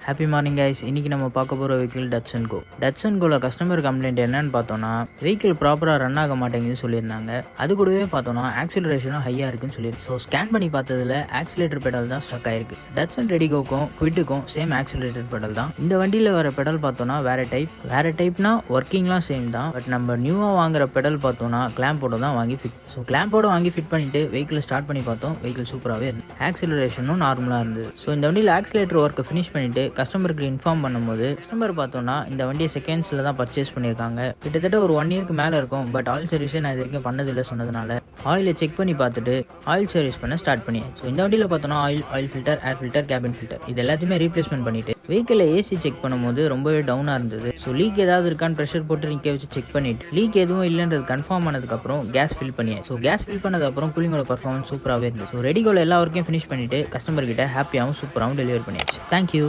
Happy morning guys. இன்னைக்கு நம்ம பார்க்க போகிற வெஹிக்கிள் டட்சன் கோ. டட்சன் கோல கஸ்டமர் கம்ப்ளைண்ட் என்னன்னு பார்த்தோம்னா, வெஹிக்கிள் ப்ராப்பராக ரன் ஆக மாட்டேங்குதுன்னு சொல்லியிருந்தாங்க. அது கூடவே பார்த்தோம்னா ஆக்சிலரேஷனும் ஹையாக இருக்குன்னு சொல்லியிருக்கு. ஸோ ஸ்கேன் பண்ணி பார்த்ததுல ஆக்சிலேட்டர் பெடல் தான் ஸ்டக் ஆயிருக்கு. டட்சன் ரெடிகோக்கும் குவிட்டுக்கும் சேம் ஆக்சிலேட்டர் பெடல் தான். இந்த வண்டியில் வர பெடல் பார்த்தோம்னா வேற டைப்னா ஒர்க்கிங்லாம் சேம் தான். பட் நம்ம நியூவாக வாங்குற பெடல் பார்த்தோம்னா கிளாம்போட தான் வாங்கி ஃபிட். ஸோ கிளாம்போட வாங்கி ஃபிட் பண்ணிட்டு வெஹிக்கிள் ஸ்டார்ட் பண்ணி பார்த்தோம். வெஹிக்கிள் சூப்பராகவே இருந்தது. ஆக்சிலரேஷனும் நார்மலாக இருந்தது. ஸோ இந்த வண்டியில் ஆக்சிலேட்டர் ஒர்க்கை ஃபினிஷ் பண்ணிட்டு கஸ்டமருக்கு இன்ஃபார்ம் பண்ணும்போது கஸ்டமர் பார்த்தோம்னா இந்த வண்டியை செகண்ட்ஸில் தான் பர்ச்சேஸ் பண்ணியிருக்காங்க. கிட்டத்தட்ட ஒரு 1 இயருக்கு மேலே இருக்கும். பட் ஆயில் சர்வீஸே நான் இது வரைக்கும் பண்ணதில்லை சொன்னதுனால ஆயிலை செக் பண்ணி பார்த்துட்டு ஆயில் சர்வீஸ் பண்ண ஸ்டார்ட் பண்ணியாச்சு. ஸோ இந்த வண்டியில் பார்த்தோம்னா oil filter, air filter, cabin filter இது எல்லாத்தையுமே ரீப்ளேஸ்மெண்ட் பண்ணிட்டு வெஹிக்கிளில் ஏசி செக் பண்ணும்போது ரொம்பவே டவுனாக இருந்தது. ஸோ லீக் ஏதாவது இருக்கான்னு ப்ரெஷர் போட்டு நிற்க வச்சு செக் பண்ணிட்டு லீக் எதுவும் இல்லைன்றது கன்ஃபார்ம் ஆனதுக்கப்புறம் கேஸ் ஃபில் பண்ணியாச்சு. ஸோ கேஸ் ஃபில் பண்ணதுக்கப்புறம் கூலிங்கோட பர்ஃபார்மன்ஸ் சூப்பராகவே இருந்தது. ஸோ ரெடிகோல எல்லா ஒர்க்கையும் ஃபினிஷ் பண்ணிட்டு கஸ்டமர் கிட்ட ஹாப்பியாகவும் சூப்பராகவும் டெலிவரி பண்ணியாச்சு. தேங்க்யூ.